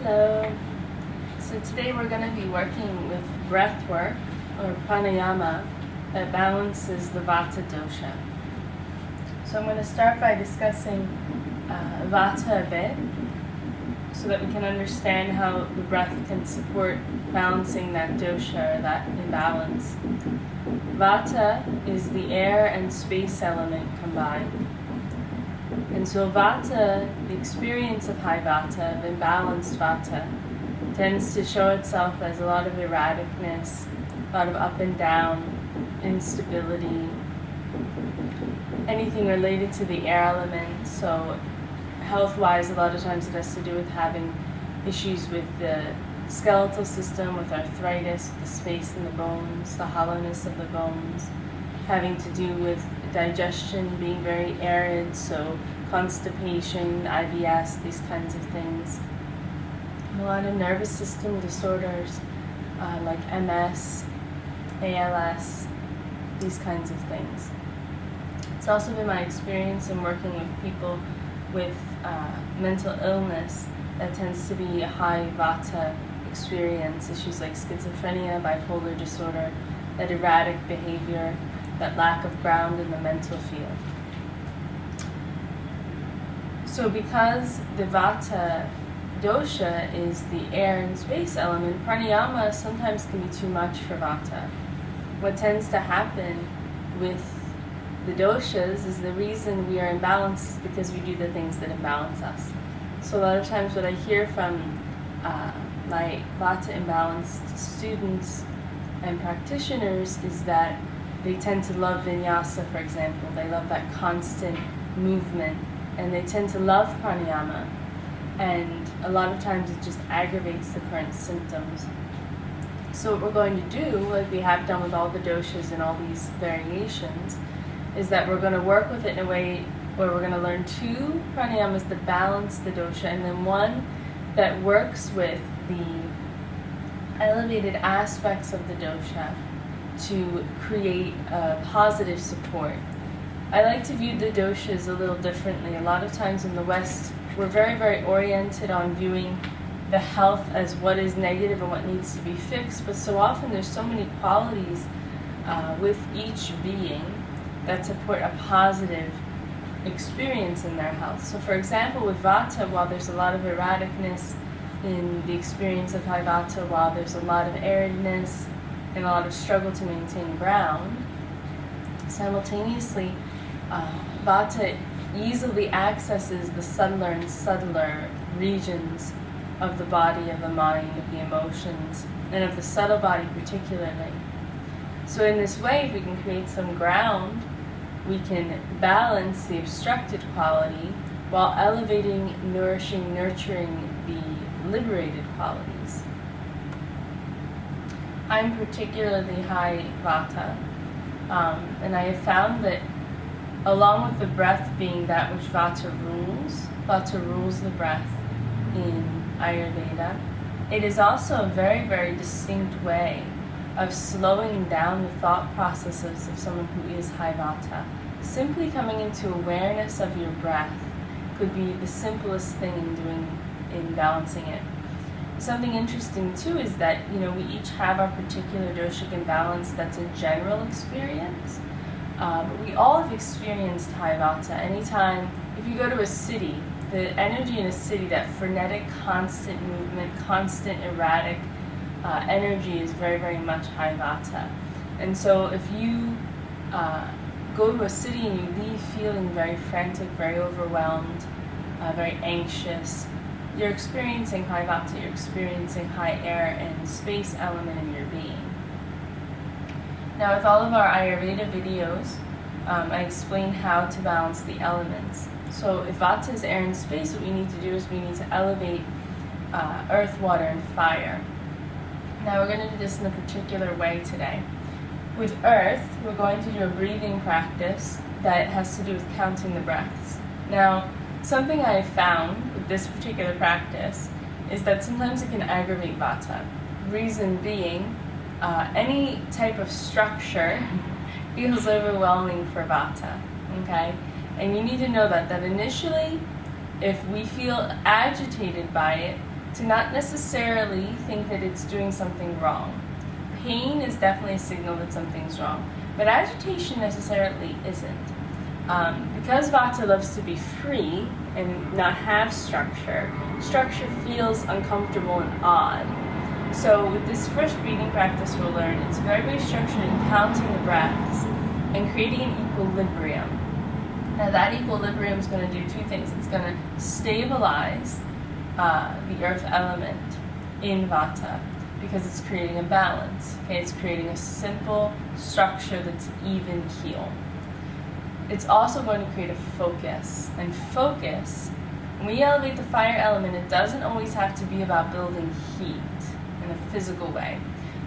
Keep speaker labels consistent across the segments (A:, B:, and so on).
A: Hello. So today we're going to be working with breath work or pranayama that balances the Vata dosha. So I'm going to start by discussing Vata a bit so that we can understand how the breath can support balancing that dosha or that imbalance. Vata is the air and space element combined. And so Vata, the experience of high Vata, of imbalanced Vata, tends to show itself as a lot of erraticness, a lot of up and down, instability, anything related to the air element. So health-wise, a lot of times it has to do with having issues with the skeletal system, with arthritis, the space in the bones, the hollowness of the bones, having to do with digestion being very arid, so constipation, IBS, these kinds of things. A lot of nervous system disorders like MS, ALS, these kinds of things. It's also been my experience in working with people with mental illness that tends to be a high Vata experience, issues like schizophrenia, bipolar disorder, that erratic behavior, that lack of ground in the mental field. So because the Vata dosha is the air and space element, pranayama sometimes can be too much for Vata. What tends to happen with the doshas is the reason we are imbalanced is because we do the things that imbalance us. So a lot of times what I hear from my Vata imbalanced students and practitioners is that they tend to love vinyasa, for example. They love that constant movement, and they tend to love pranayama. And a lot of times it just aggravates the current symptoms. So what we're going to do, like we have done with all the doshas and all these variations, is that we're going to work with it in a way where we're going to learn two pranayamas that balance the dosha, and then one that works with the elevated aspects of the dosha to create a positive support. I like to view the doshas a little differently. A lot of times in the West, we're very, very oriented on viewing the health as what is negative and what needs to be fixed, but so often there's so many qualities with each being that support a positive experience in their health. So for example, with Vata, while there's a lot of erraticness in the experience of high Vata, while there's a lot of aridness and a lot of struggle to maintain ground, simultaneously Vata easily accesses the subtler and subtler regions of the body, of the mind, of the emotions, and of the subtle body particularly. So in this way, if we can create some ground, we can balance the obstructed quality while elevating, nourishing, nurturing the liberated qualities. I'm particularly high Vata, and I have found that along with the breath being that which Vata rules the breath in Ayurveda, it is also a very, very distinct way of slowing down the thought processes of someone who is high Vata. Simply coming into awareness of your breath could be the simplest thing in balancing it. Something interesting too is that we each have our particular doshic imbalance that's a general experience, but we all have experienced high Vata. Anytime, if you go to a city, the energy in a city, that frenetic, constant movement, constant erratic energy is very, very much high Vata. And so if you go to a city and you leave feeling very frantic, very overwhelmed, very anxious, you're experiencing high Vata, you're experiencing high air and space element in your being. Now with all of our Ayurveda videos, I explain how to balance the elements. So if Vata is air and space, what we need to do is we need to elevate earth, water, and fire. Now we're going to do this in a particular way today. With earth, we're going to do a breathing practice that has to do with counting the breaths. Now, something I have found with this particular practice is that sometimes it can aggravate Vata. Reason being, any type of structure feels overwhelming for Vata, okay? And you need to know that initially, if we feel agitated by it, to not necessarily think that it's doing something wrong. Pain is definitely a signal that something's wrong, but agitation necessarily isn't. Because Vata loves to be free and not have structure, structure feels uncomfortable and odd. So with this first breathing practice we'll learn, it's very, very structured in counting the breaths and creating an equilibrium. Now that equilibrium is going to do two things. It's going to stabilize the earth element in Vata because it's creating a balance. Okay, it's creating a simple structure that's even keel. It's also going to create a focus. And focus, when we elevate the fire element, it doesn't always have to be about building heat in a physical way.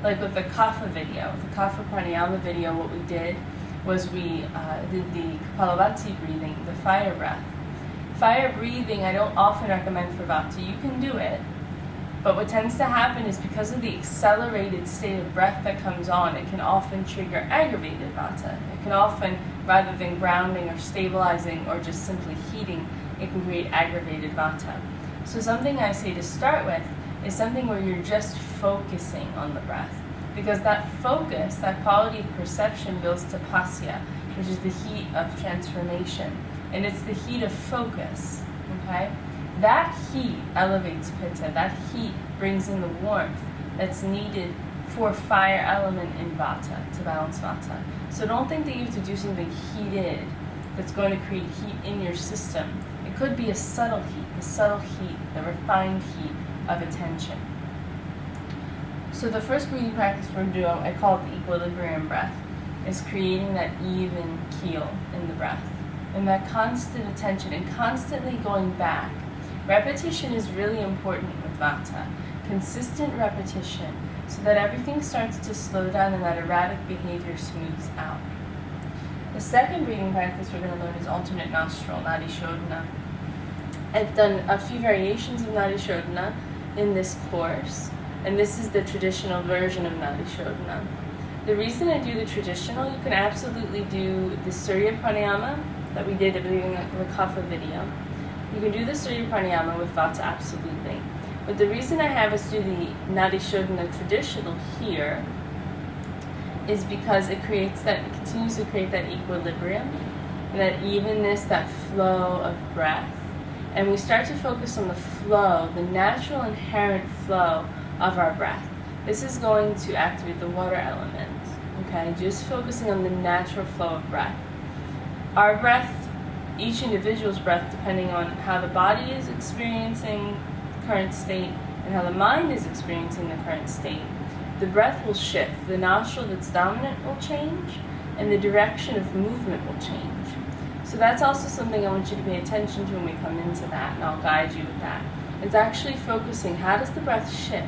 A: Like with the Kapha video, the Vata Pranayama video, what we did was we did the Kapalabhati breathing, the fire breath. Fire breathing I don't often recommend for Vata. You can do it, but what tends to happen is because of the accelerated state of breath that comes on, it can often trigger aggravated Vata. It can often, rather than grounding or stabilizing or just simply heating, it can create aggravated Vata. So something I say to start with is something where you're just focusing on the breath. Because that focus, that quality of perception builds tapasya, which is the heat of transformation. And it's the heat of focus, okay? That heat elevates pitta. That heat brings in the warmth that's needed for fire element in Vata, to balance Vata. So don't think that you have to do something heated that's going to create heat in your system. It could be a subtle heat, the refined heat of attention. So the first breathing practice we're doing, I call it the equilibrium breath, is creating that even keel in the breath. And that constant attention and constantly going back. Repetition is really important with Vata. Consistent repetition so that everything starts to slow down and that erratic behavior smooths out. The second breathing practice we're going to learn is alternate nostril, Nadi Shodhana. I've done a few variations of Nadi Shodhana in this course, and this is the traditional version of Nadi Shodhana. The reason I do the traditional, you can absolutely do the Surya Pranayama that we did at the beginning of the Kapha video. You can do the Surya Pranayama with Vata, absolutely. But the reason I have us do the Nadi Shodhana traditional here is because it continues to create that equilibrium, and that evenness, that flow of breath. And we start to focus on the flow, the natural inherent flow of our breath. This is going to activate the water element, okay? Just focusing on the natural flow of breath. Our breath, each individual's breath, depending on how the body is experiencing the current state and how the mind is experiencing the current state, the breath will shift. The nostril that's dominant will change, and the direction of movement will change. So that's also something I want you to pay attention to when we come into that, and I'll guide you with that. It's actually focusing, how does the breath shift?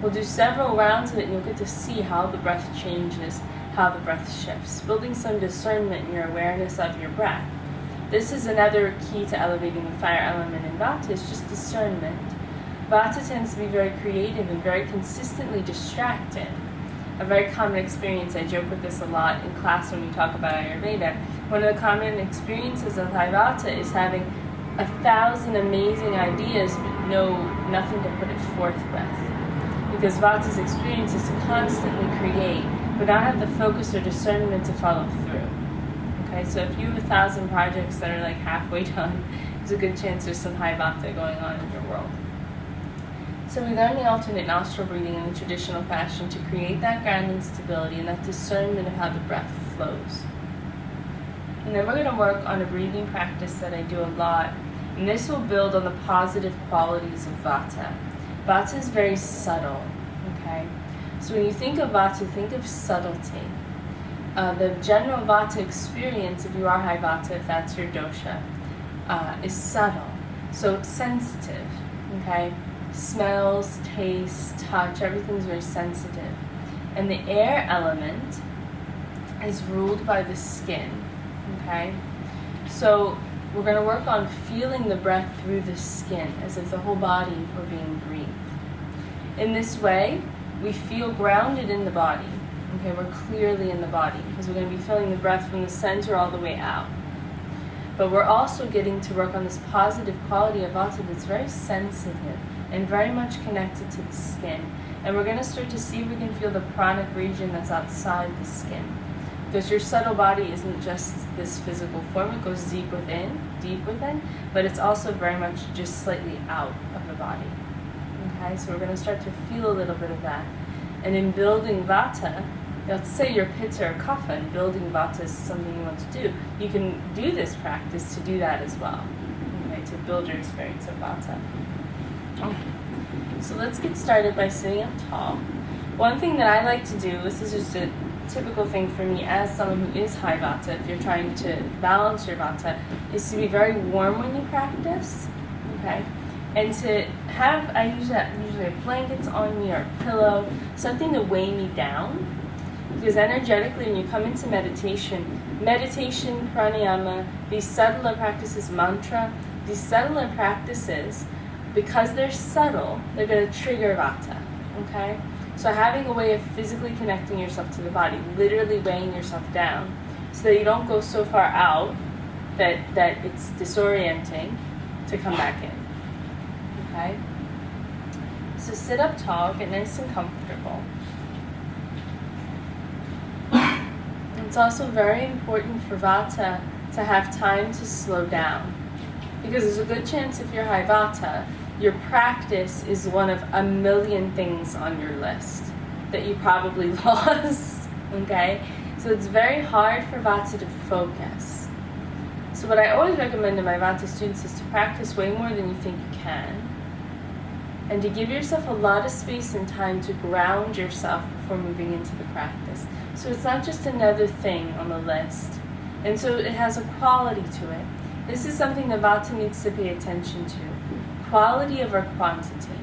A: We'll do several rounds of it, and you'll get to see how the breath changes, how the breath shifts. Building some discernment in your awareness of your breath. This is another key to elevating the fire element in Vata, is just discernment. Vata tends to be very creative and very consistently distracted. A very common experience, I joke with this a lot in class when we talk about Ayurveda, one of the common experiences of high Vata is having 1,000 amazing ideas but nothing to put it forth with. Because Vata's experience is to constantly create, but not have the focus or discernment to follow through. Okay, so if you have 1,000 projects that are like halfway done, there's a good chance there's some high Vata going on in your world. So we learn the alternate nostril breathing in the traditional fashion to create that grounding stability and that discernment of how the breath flows. And then we're going to work on a breathing practice that I do a lot, and this will build on the positive qualities of Vata. Vata is very subtle, okay? So when you think of Vata, think of subtlety. The general Vata experience, if you are high Vata, if that's your dosha, is subtle. So it's sensitive, okay? Smells, taste, touch, everything's very sensitive. And the air element is ruled by the skin, okay? So we're going to work on feeling the breath through the skin, as if the whole body were being breathed. In this way, we feel grounded in the body, okay? We're clearly in the body, because we're going to be feeling the breath from the center all the way out. But we're also getting to work on this positive quality of Vata that's very sensitive and very much connected to the skin. And we're going to start to see if we can feel the pranic region that's outside the skin. Because your subtle body isn't just this physical form, it goes deep within, but it's also very much just slightly out of the body. Okay, so we're going to start to feel a little bit of that. And in building Vata, let's say your Pitta or Kapha, and building Vata is something you want to do. You can do this practice to do that as well, okay, to build your experience of Vata. Okay. So let's get started by sitting up tall. One thing that I like to do, this is just a typical thing for me as someone who is high Vata, if you're trying to balance your Vata, is to be very warm when you practice, okay? And to have, I usually have blankets on me or a pillow, something to weigh me down. Because energetically, when you come into meditation, pranayama, these subtler practices, mantra, these subtler practices, because they're subtle, they're going to trigger Vata, okay? So having a way of physically connecting yourself to the body, literally weighing yourself down, so that you don't go so far out that it's disorienting to come back in, okay? So sit up tall, get nice and comfortable. It's also very important for Vata to have time to slow down, because there's a good chance if you're high Vata, your practice is one of a million things on your list that you probably lost, okay? So it's very hard for Vata to focus. So what I always recommend to my Vata students is to practice way more than you think you can, and to give yourself a lot of space and time to ground yourself before moving into the practice. So it's not just another thing on the list. And so it has a quality to it. This is something that Vata needs to pay attention to. Quality over quantity.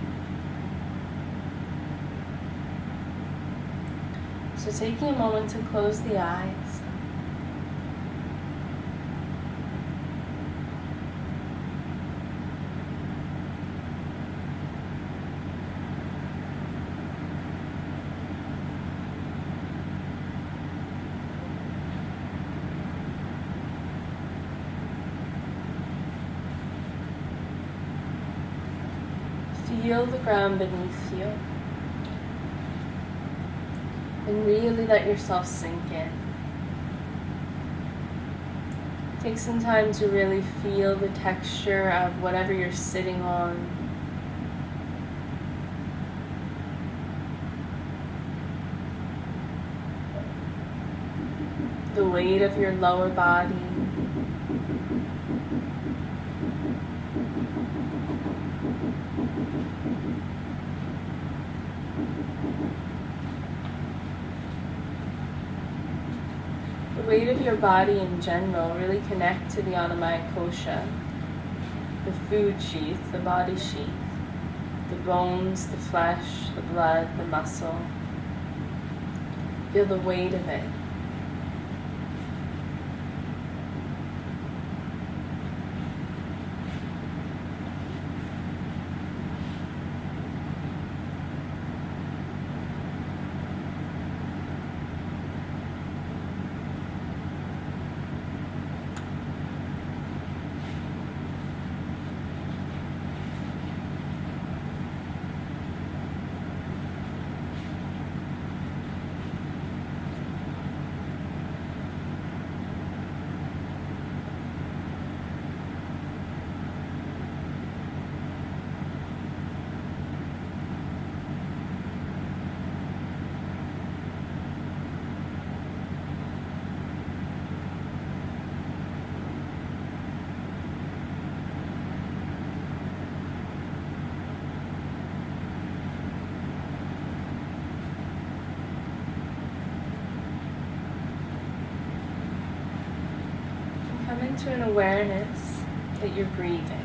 A: So taking a moment to close the eyes. Feel the ground beneath you, and really let yourself sink in. Take some time to really feel the texture of whatever you're sitting on. The weight of your lower body. The weight of your body in general. Really connect to the Annamaya Kosha, the food sheath, the body sheath, the bones, the flesh, the blood, the muscle. Feel the weight of it. Come into an awareness that you're breathing.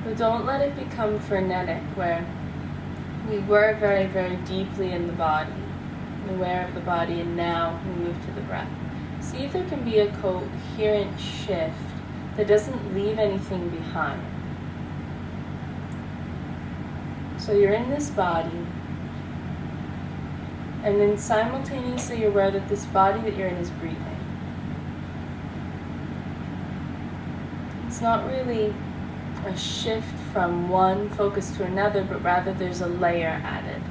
A: But don't let it become frenetic, where we were very, very deeply in the body, aware of the body, and now we move to the breath. See if there can be a coherent shift that doesn't leave anything behind. So you're in this body, and then simultaneously you're aware that this body that you're in is breathing. It's not really a shift from one focus to another, but rather there's a layer added.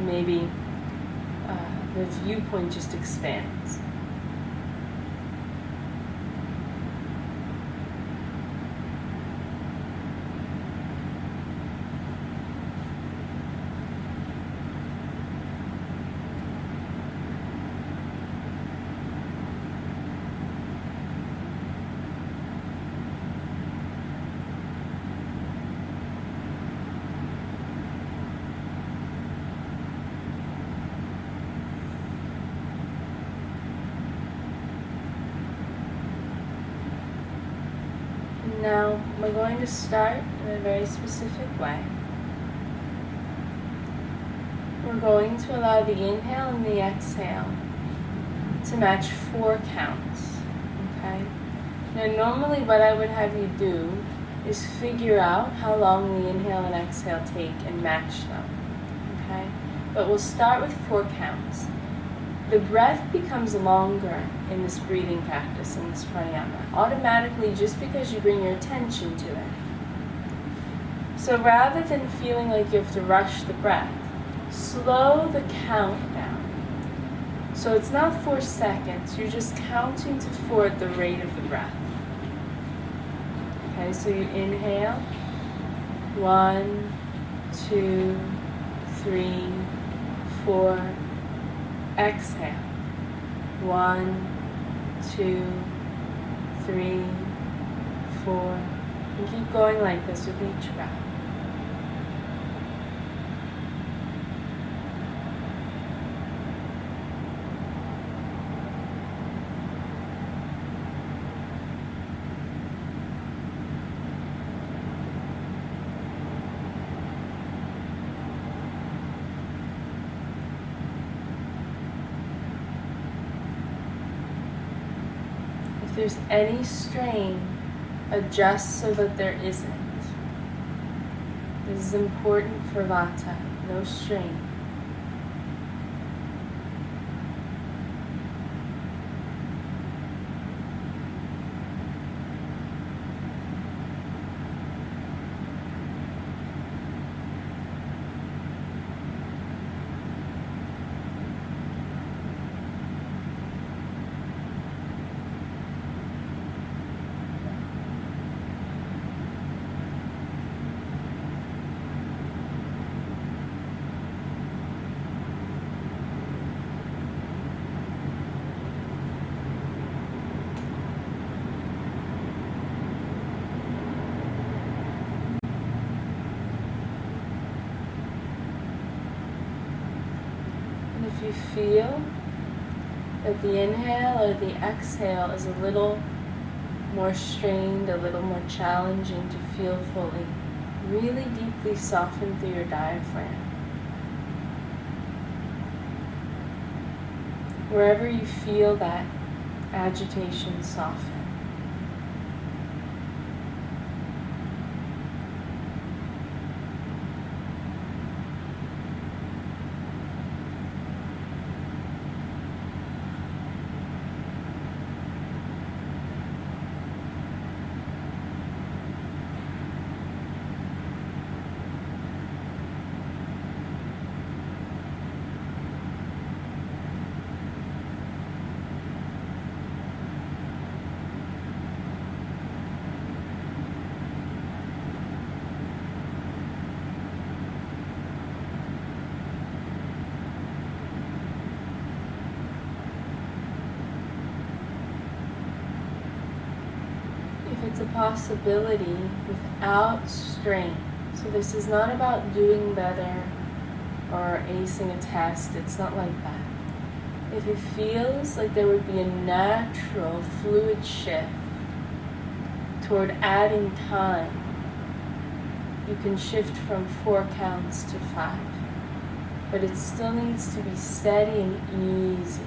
A: Maybe the viewpoint just expands. Now we're going to start in a very specific way. We're going to allow the inhale and the exhale to match 4 counts, okay? Now normally what I would have you do is figure out how long the inhale and exhale take and match them, okay? But we'll start with 4 counts. The breath becomes longer in this breathing practice, in this pranayama, automatically just because you bring your attention to it. So rather than feeling like you have to rush the breath, slow the count down. So it's not 4 seconds, you're just counting to 4 at the rate of the breath. Okay, so you inhale, 1, 2, 3, 4. Exhale, 1, 2, 3, 4, and keep going like this with each breath. If there's any strain, adjust so that there isn't. This is important for Vata, no strain. If you feel that the inhale or the exhale is a little more strained, a little more challenging to feel fully, really deeply soften through your diaphragm. Wherever you feel that agitation, soften. If it's a possibility, without strain. So this is not about doing better or acing a test, it's not like that. If it feels like there would be a natural fluid shift toward adding time, you can shift from 4 counts to 5. But it still needs to be steady and easy.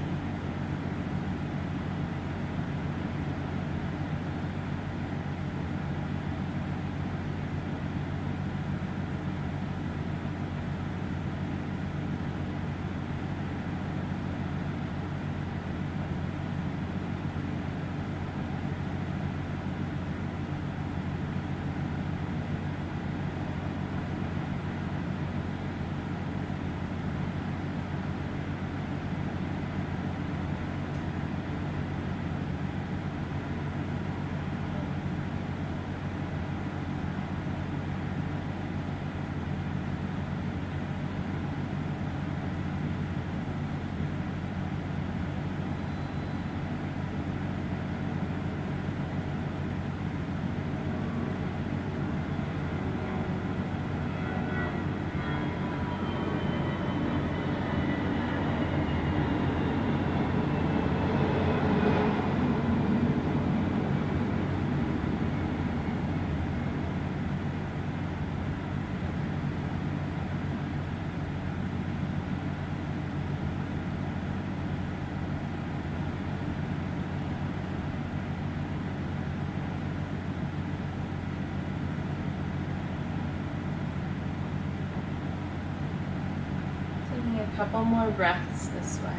A: A couple more breaths this way.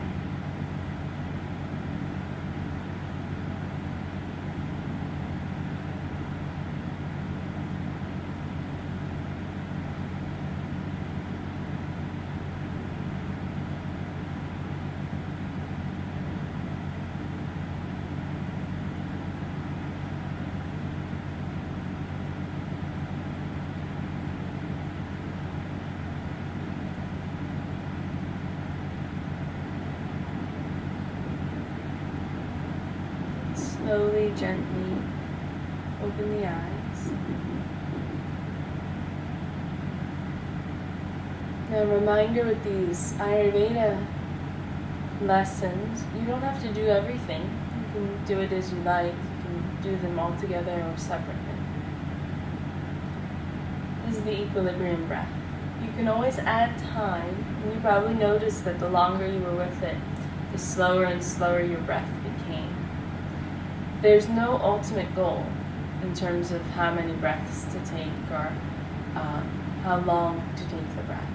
A: Slowly, gently open the eyes. Now, a reminder with these Ayurveda lessons, you don't have to do everything. You can do it as you like. You can do them all together or separately. This is the equilibrium breath. You can always add time, and you probably noticed that the longer you were with it, the slower and slower your breath became. There's no ultimate goal in terms of how many breaths to take or how long to take the breath.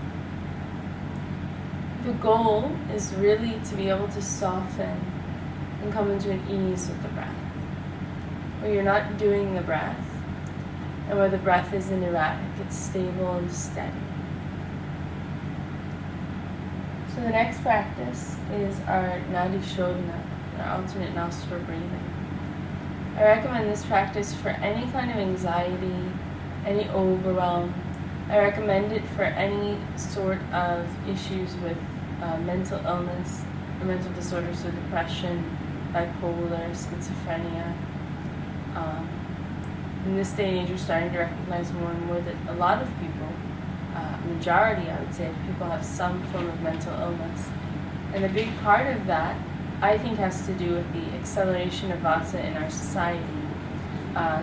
A: The goal is really to be able to soften and come into an ease with the breath, where you're not doing the breath and where the breath isn't erratic, it's stable and steady. So the next practice is our Nadi Shodhana, our alternate nostril breathing. I recommend this practice for any kind of anxiety, any overwhelm. I recommend it for any sort of issues with mental illness or mental disorders, so depression, bipolar, schizophrenia. In this day and age, we're starting to recognize more and more that a lot of people, majority I would say, of people have some form of mental illness. And a big part of that, I think, has to do with the acceleration of Vata in our society.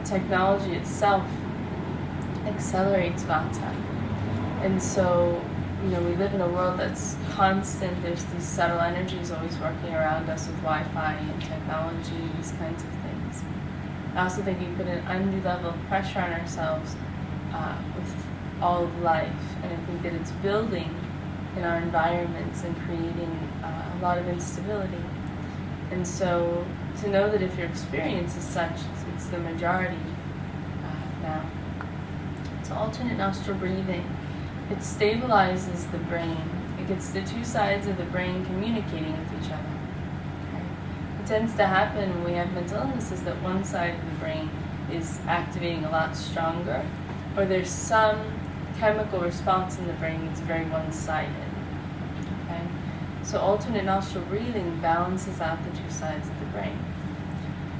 A: Technology itself accelerates Vata. And so, we live in a world that's constant. There's these subtle energies always working around us with Wi-Fi and technology, these kinds of things. I also think we put an undue level of pressure on ourselves with all of life. And I think that it's building in our environments and creating a lot of instability. And so to know that if your experience is such, it's the majority now. So alternate nostril breathing, it stabilizes the brain. It gets the two sides of the brain communicating with each other. Okay? What tends to happen when we have mental illness is that one side of the brain is activating a lot stronger, or there's some chemical response in the brain that's very one-sided. Okay? So alternate nostril breathing balances out the two sides of the brain.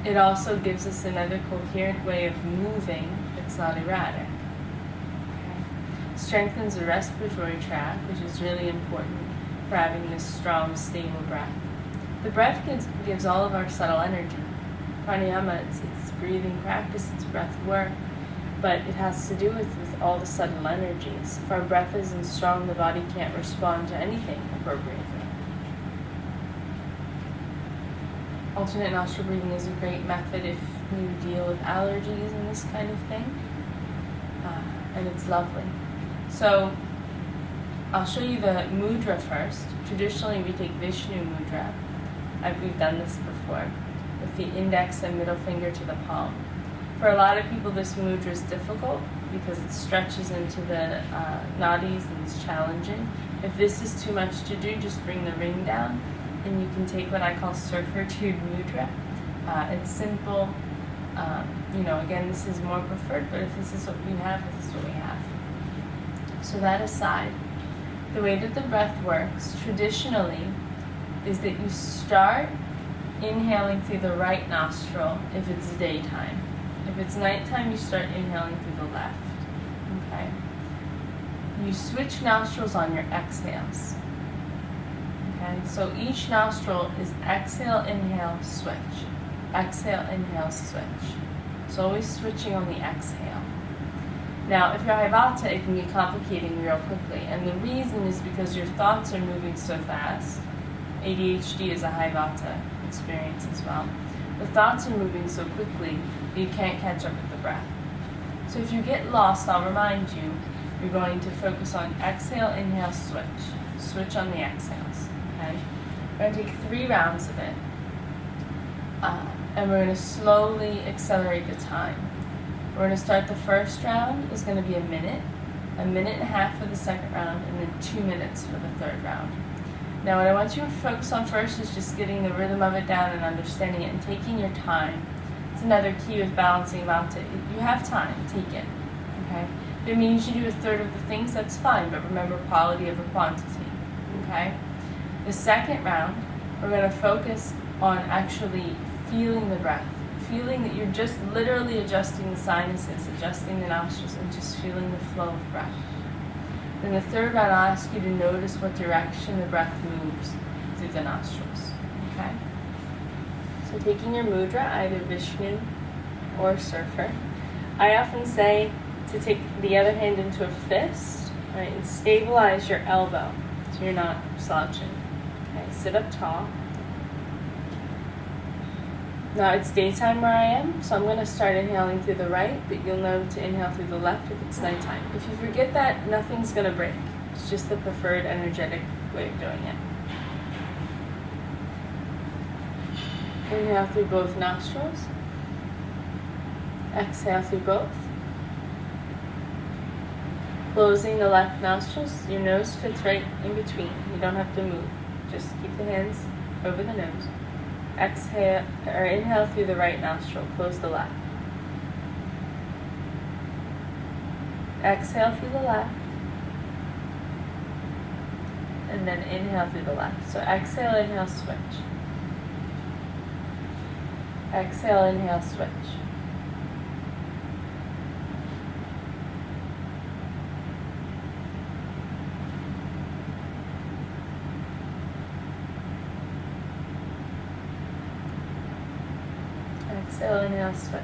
A: It also gives us another coherent way of moving that's not erratic. Strengthens the respiratory tract, which is really important for having this strong, stable breath. The breath gives all of our subtle energy. Pranayama, it's breathing practice, it's breath work, but it has to do with all the subtle energies. If our breath isn't strong, the body can't respond to anything appropriately. Alternate nostril breathing is a great method if you deal with allergies and this kind of thing, and it's lovely. So I'll show you the mudra first. Traditionally, we take Vishnu mudra. We've done this before, with the index and middle finger to the palm. For a lot of people, this mudra is difficult because it stretches into the nadis and it's challenging. If this is too much to do, just bring the ring down, and you can take what I call surfer tube mudra. It's simple. Again, this is more preferred, but if this is what we have, this is what we have. So that aside, the way that the breath works traditionally is that you start inhaling through the right nostril if it's daytime. If it's nighttime, you start inhaling through the left. Okay? You switch nostrils on your exhales. Okay? So each nostril is exhale, inhale, switch. Exhale, inhale, switch. So always switching on the exhale. Now, if you're high Vata, it can get complicating real quickly. And the reason is because your thoughts are moving so fast. ADHD is a high Vata experience as well. The thoughts are moving so quickly that you can't catch up with the breath. So if you get lost, I'll remind you, you're going to focus on exhale, inhale, switch. Switch on the exhales, okay? We're going to take 3 rounds of it, and we're going to slowly accelerate the time. We're going to start the first round is going to be a minute and a half for the second round, and then 2 minutes for the third round. Now what I want you to focus on first is just getting the rhythm of it down and understanding it and taking your time. It's another key with balancing Vata. You have time, take it, okay? If it means you do a third of the things, that's fine, but remember quality over quantity, okay? The second round, we're going to focus on actually feeling the breath, feeling that you're just literally adjusting the sinuses, adjusting the nostrils, and just feeling the flow of breath. Then the third round, I'll ask you to notice what direction the breath moves through the nostrils, okay? So taking your mudra, either Vishnu or Surfer, I often say to take the other hand into a fist, right, and stabilize your elbow so you're not slouching. Okay, sit up tall. Now it's daytime where I am, so I'm going to start inhaling through the right, but you'll know to inhale through the left if it's nighttime. If you forget that, nothing's going to break. It's just the preferred energetic way of doing it. Inhale through both nostrils. Exhale through both. Closing the left nostrils, your nose fits right in between. You don't have to move. Just keep the hands over the nose. Exhale or inhale through the right nostril. Close the left. Exhale through the left. And then inhale through the left. So exhale, inhale, switch. Exhale, inhale, switch. Exhale, inhale, switch.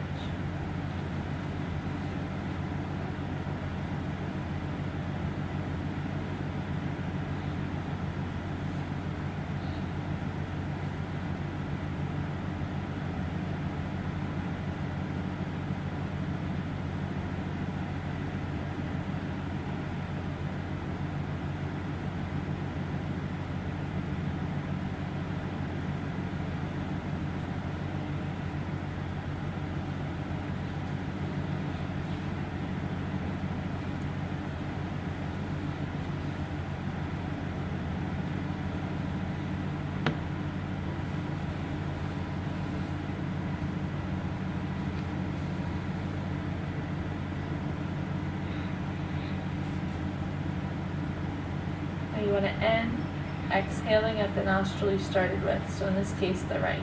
A: You want to end exhaling at the nostril you started with, so in this case the right.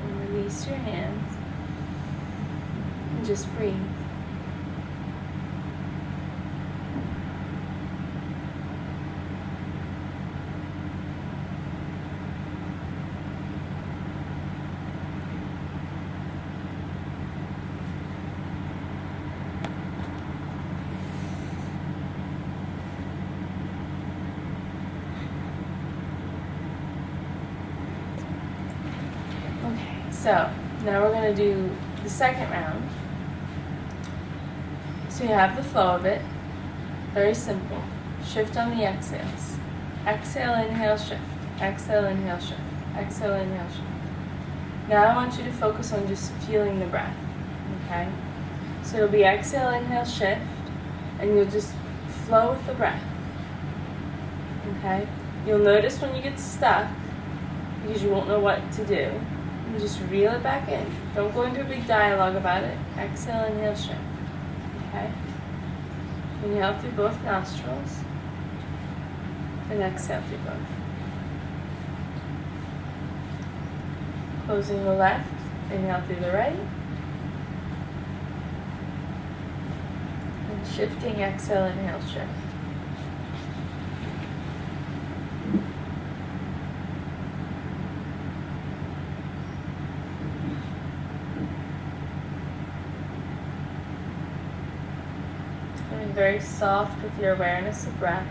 A: And release your hands and just breathe. So now we're going to do the second round. So you have the flow of it. Very simple. Shift on the exhales. Exhale, inhale, shift. Exhale, inhale, shift. Exhale, inhale, shift. Now I want you to focus on just feeling the breath. Okay? So it'll be exhale, inhale, shift, and you'll just flow with the breath. Okay? You'll notice when you get stuck because you won't know what to do. And just reel it back in. Don't go into a big dialogue about it. Exhale, inhale, shift. Okay? Inhale through both nostrils. And exhale through both. Closing the left. Inhale through the right. And shifting, exhale, inhale, shift. Very soft with your awareness of breath.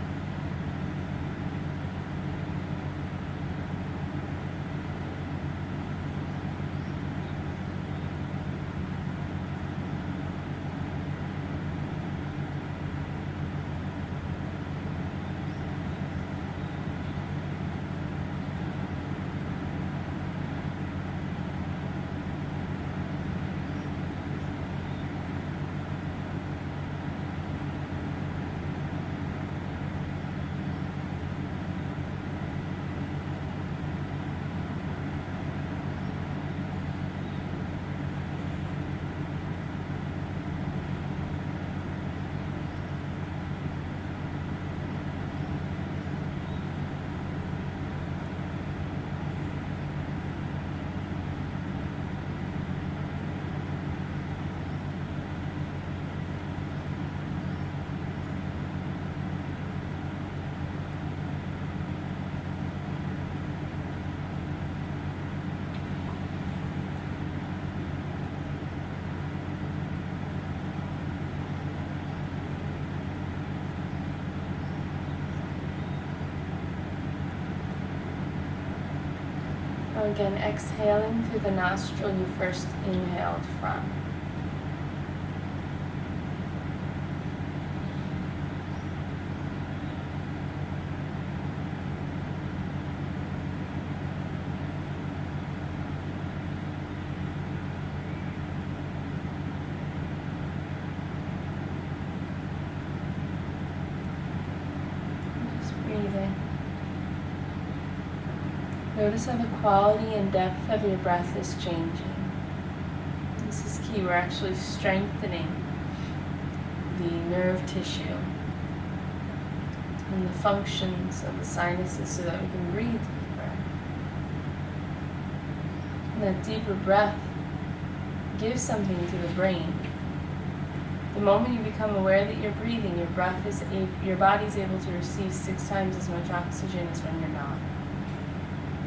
A: Now again, exhaling through the nostril you first inhaled from. Breathing. Notice how the quality and depth of your breath is changing. This is key. We're actually strengthening the nerve tissue and the functions of the sinuses so that we can breathe deeper. And that deeper breath gives something to the brain. The moment you become aware that you're breathing, your body's able to receive 6 times as much oxygen as when you're not.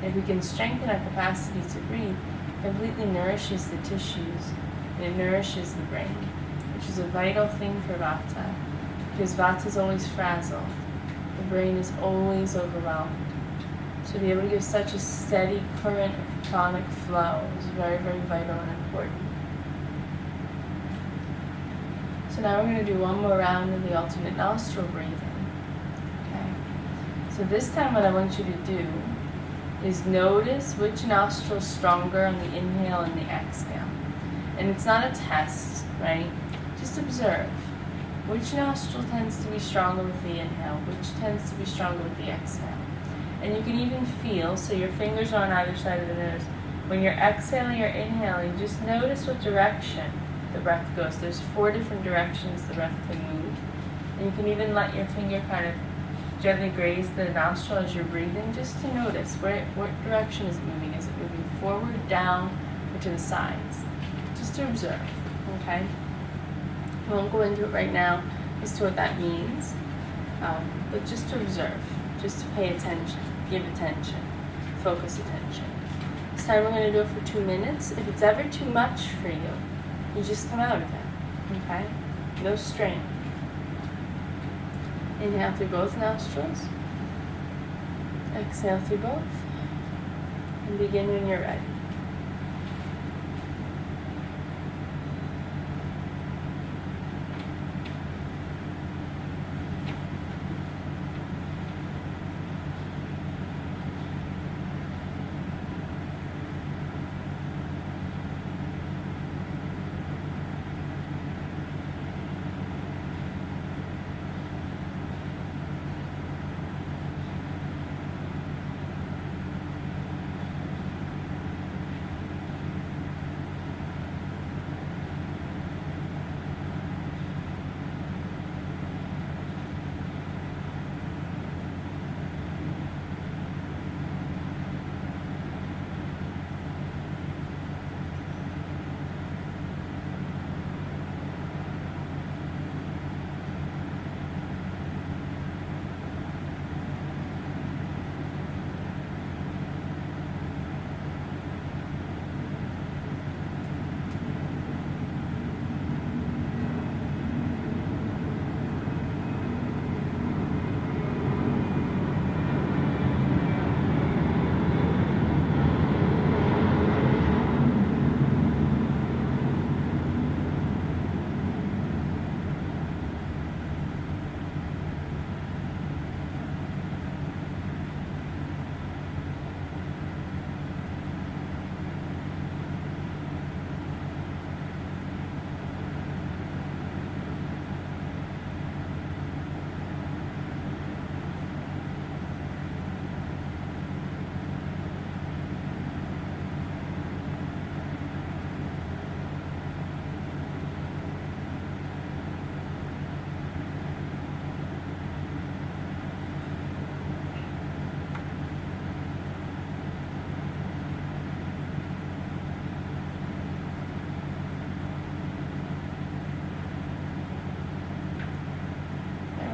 A: If we can strengthen our capacity to breathe, it completely nourishes the tissues and it nourishes the brain, which is a vital thing for Vata, because Vata is always frazzled. The brain is always overwhelmed. So to be able to give such a steady current of pranic flow is very, very vital and important. So now we're going to do one more round of the alternate nostril breathing. Okay. So this time what I want you to do is notice which nostril is stronger on the inhale and the exhale. And it's not a test, right? Just observe. Which nostril tends to be stronger with the inhale? Which tends to be stronger with the exhale? And you can even feel, so your fingers are on either side of the nose. When you're exhaling or inhaling, just notice what direction the breath goes. There's 4 different directions the breath can move. And you can even let your finger kind of gently graze the nostril as you're breathing, just to notice what direction is it moving. Is it moving forward, down, or to the sides? Just to observe, okay? I won't go into it right now as to what that means, but just to observe, just to pay attention, give attention, focus attention. This time we're going to do it for 2 minutes. If it's ever too much for you, you just come out of it, okay? No strain. Inhale through both nostrils. Exhale through both. And begin when you're ready.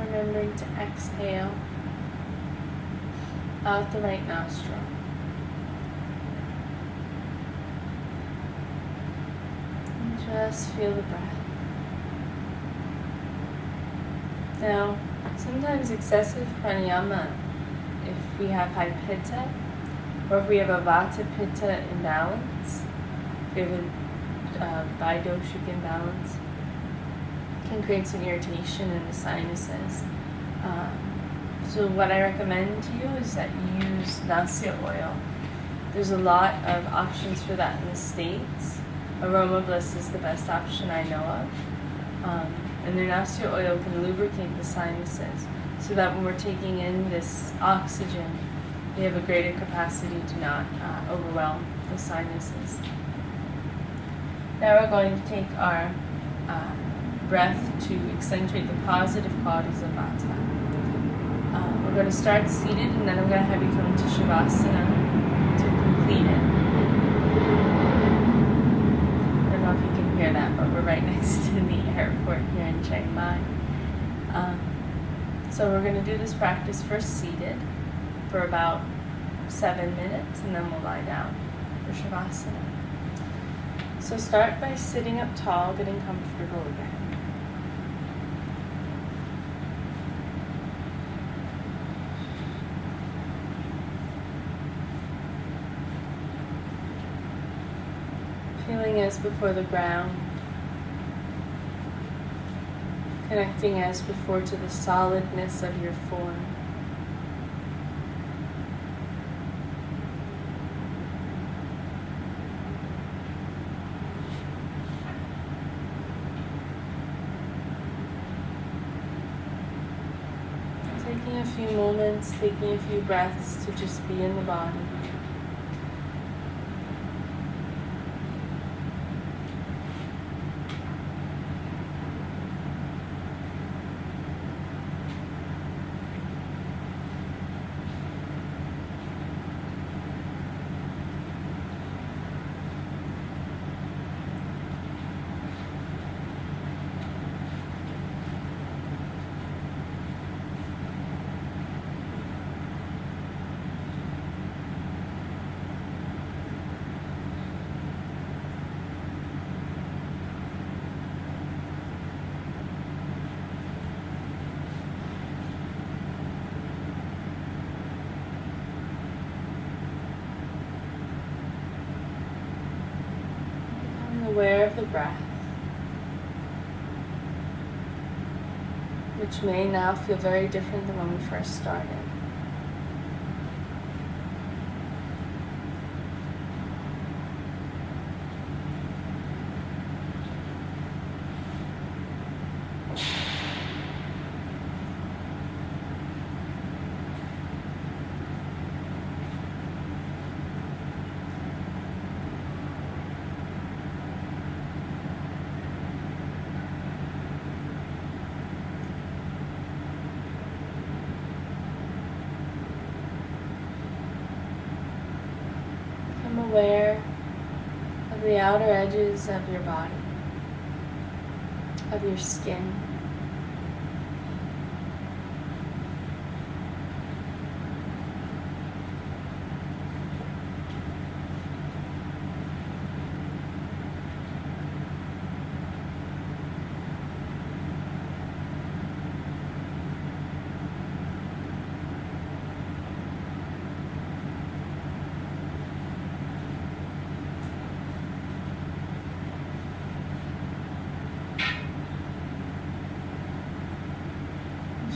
A: Remembering to exhale out the right nostril. And just feel the breath. Now, sometimes excessive pranayama, if we have high pitta, or if we have a Vata Pitta imbalance, if we have a bidoshic imbalance, it can create some irritation in the sinuses. So what I recommend to you is that you use Nasya oil. There's a lot of options for that in the States. Aroma Bliss is the best option I know of. And their Nasya oil can lubricate the sinuses so that when we're taking in this oxygen, we have a greater capacity to not overwhelm the sinuses. Now we're going to take our breath to accentuate the positive qualities of Vata. We're going to start seated, and then I'm going to have you come into Shavasana to complete it. I don't know if you can hear that, but we're right next to the airport here in Chiang Mai. So we're going to do this practice first seated for about 7 minutes, and then we'll lie down for Shavasana. So start by sitting up tall, getting comfortable again. Feeling as before the ground, connecting as before to the solidness of your form. Taking a few moments, taking a few breaths to just be in the body. Aware of the breath, which may now feel very different than when we first started. Aware of the outer edges of your body, of your skin.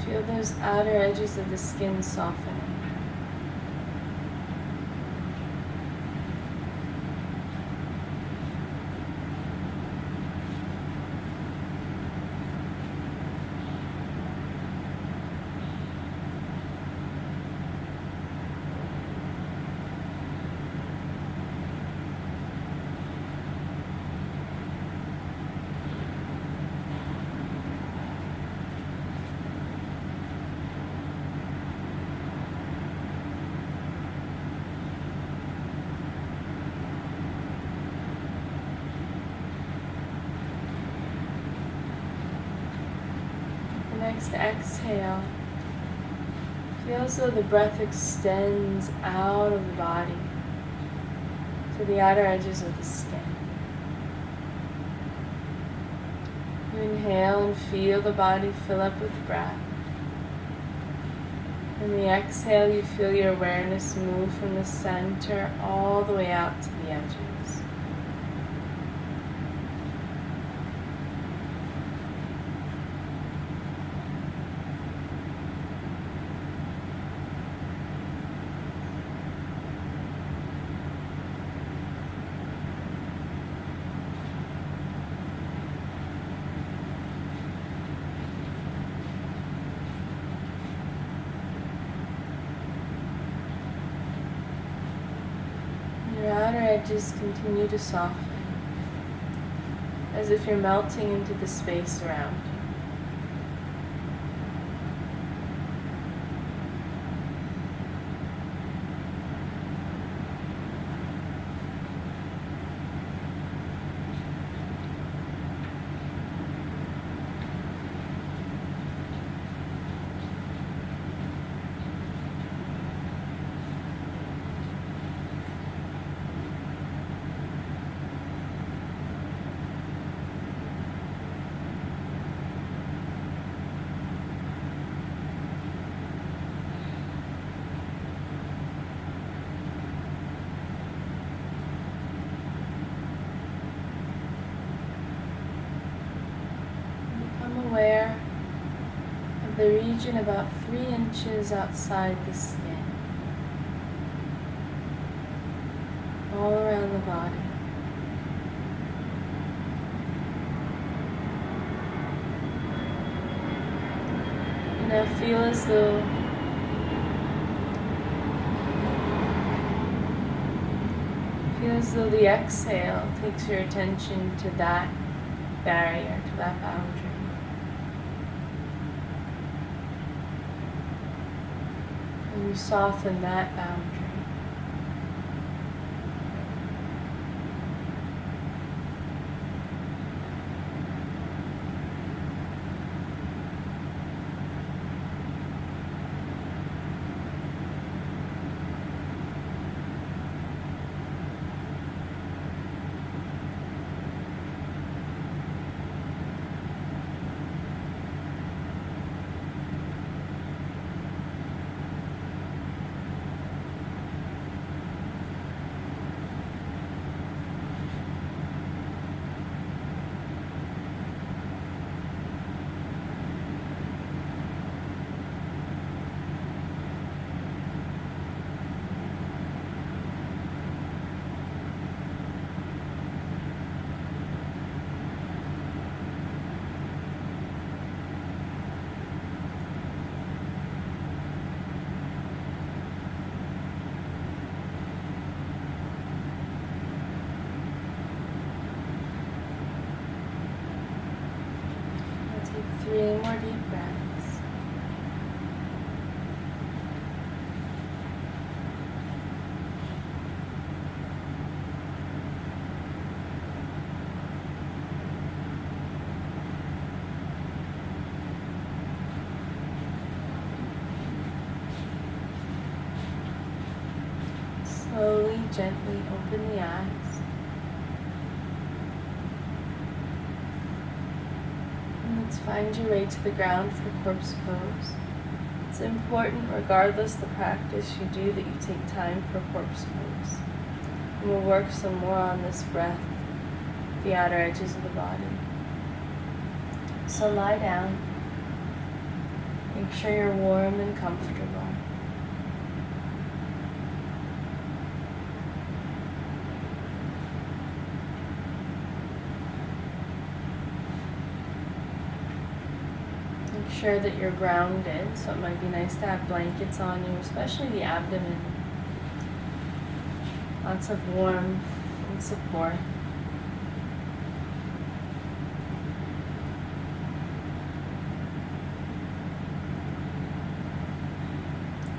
A: Feel those outer edges of the skin softening. Next exhale, feel as though the breath extends out of the body to the outer edges of the skin. You inhale and feel the body fill up with breath. In the exhale, you feel your awareness move from the center all the way out to the edges. Your outer edges continue to soften, as if you're melting into the space around you. Aware of the region about 3 inches outside the skin, all around the body. And now feel as though the exhale takes your attention to that barrier, to that boundary. And you soften that boundary. Take 3 more deep breaths. Slowly, gently open the eyes. Let's find your way to the ground for corpse pose. It's important, regardless the practice you do, that you take time for corpse pose. And we'll work some more on this breath, the outer edges of the body. So lie down. Make sure you're warm and comfortable. Make sure that you're grounded, so it might be nice to have blankets on you, especially the abdomen. Lots of warmth and support.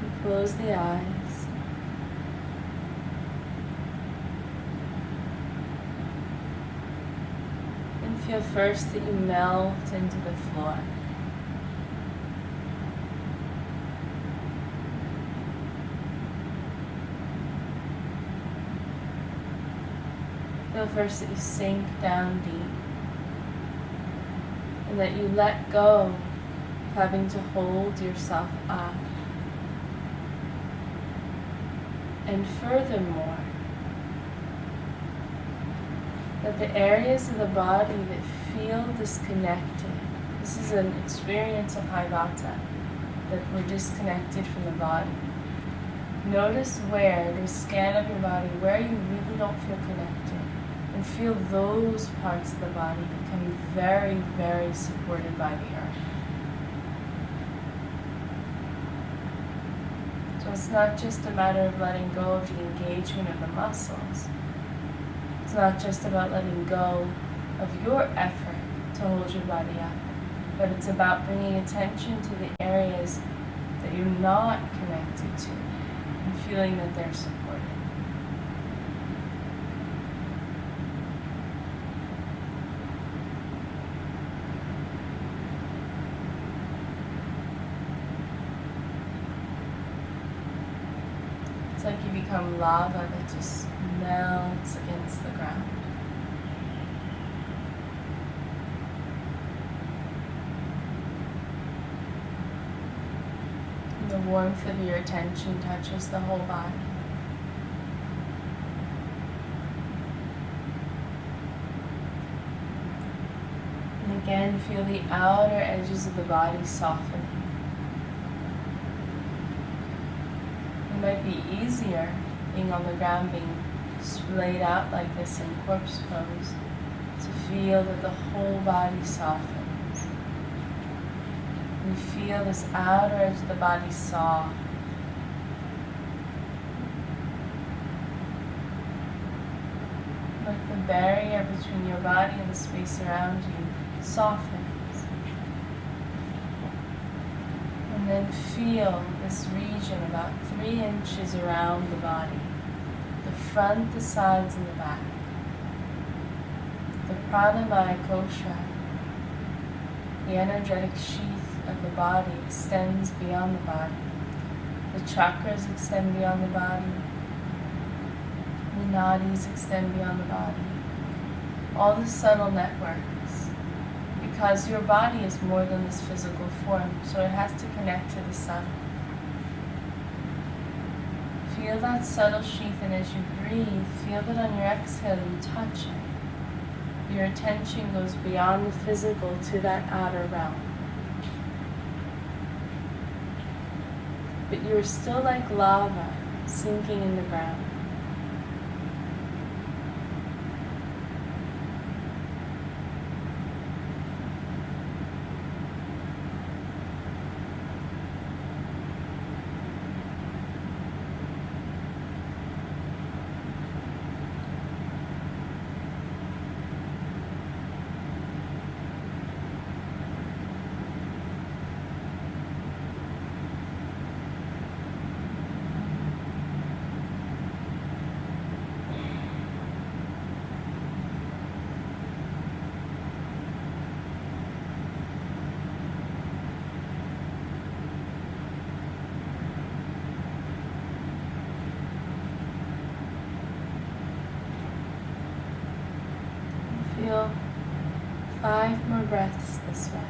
A: And close the eyes. And feel first that you melt into the floor. Feel first that you sink down deep, and that you let go of having to hold yourself up. And furthermore, that the areas of the body that feel disconnected, this is an experience of high Vata, that we're disconnected from the body. Notice where, do a scan of your body, where you really don't feel connected, and feel those parts of the body become very, very supported by the earth. So it's not just a matter of letting go of the engagement of the muscles. It's not just about letting go of your effort to hold your body up, but it's about bringing attention to the areas that you're not connected to and feeling that they're supported. It's like you become lava that just melts against the ground. And the warmth of your attention touches the whole body. And again, feel the outer edges of the body softening. It might be easier being on the ground, being splayed out like this in corpse pose, to feel that the whole body softens. You feel this outer edge of the body soft. Like the barrier between your body and the space around you softens. And then feel this region about 3 inches around the body. The front, the sides, and the back. The pranamaya kosha, the energetic sheath of the body, extends beyond the body. The chakras extend beyond the body. The nadis extend beyond the body. All the subtle networks. Because your body is more than this physical form, so it has to connect to the subtle. Feel that subtle sheath, and as you breathe, feel that on your exhale you touch it. Your attention goes beyond the physical to that outer realm. But you're still like lava sinking in the ground. Feel 5 more breaths this way.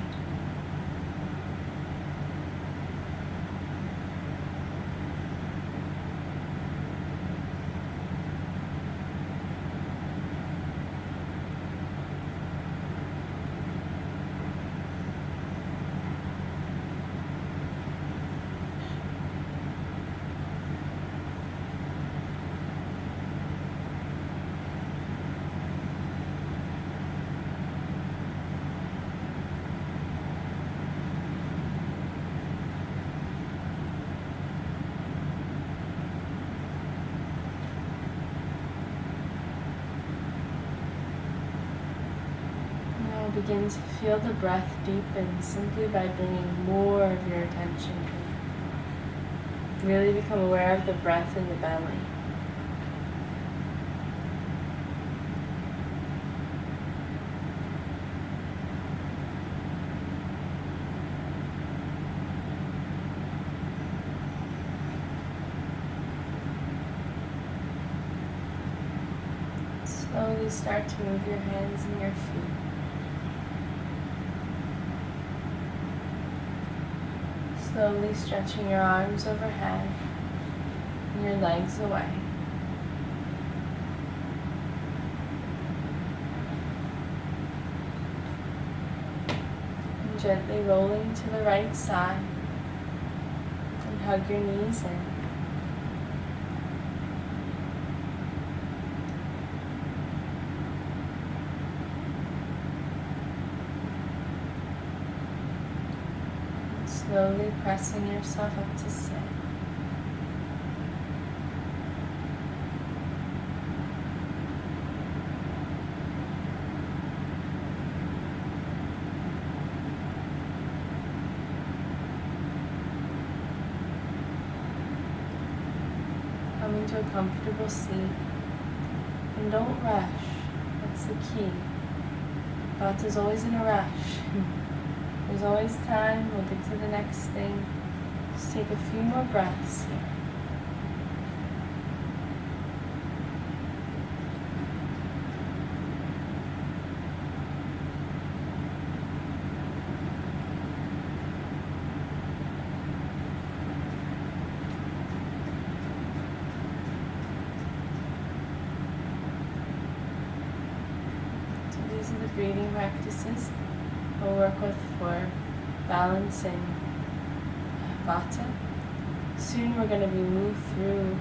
A: Begin to feel the breath deepen simply by bringing more of your attention in. Really become aware of the breath in the belly. Slowly start to move your hands and your feet. Slowly stretching your arms overhead, your legs away. And gently rolling to the right side. And hug your knees in. Slowly pressing yourself up to sit. Come into a comfortable seat. And don't rush. That's the key. Vata's always in a rush. There's always time. We'll get to the next thing. Just take a few more breaths here. So these are the breathing practices we'll work with for balancing Vata. Soon we're going to be moved through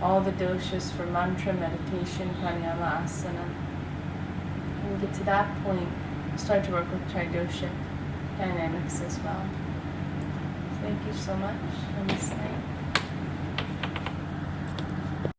A: all the doshas for mantra, meditation, pranayama, asana. When we get to that point, we'll start to work with tridoshic dynamics as well. Thank you so much. Namaste.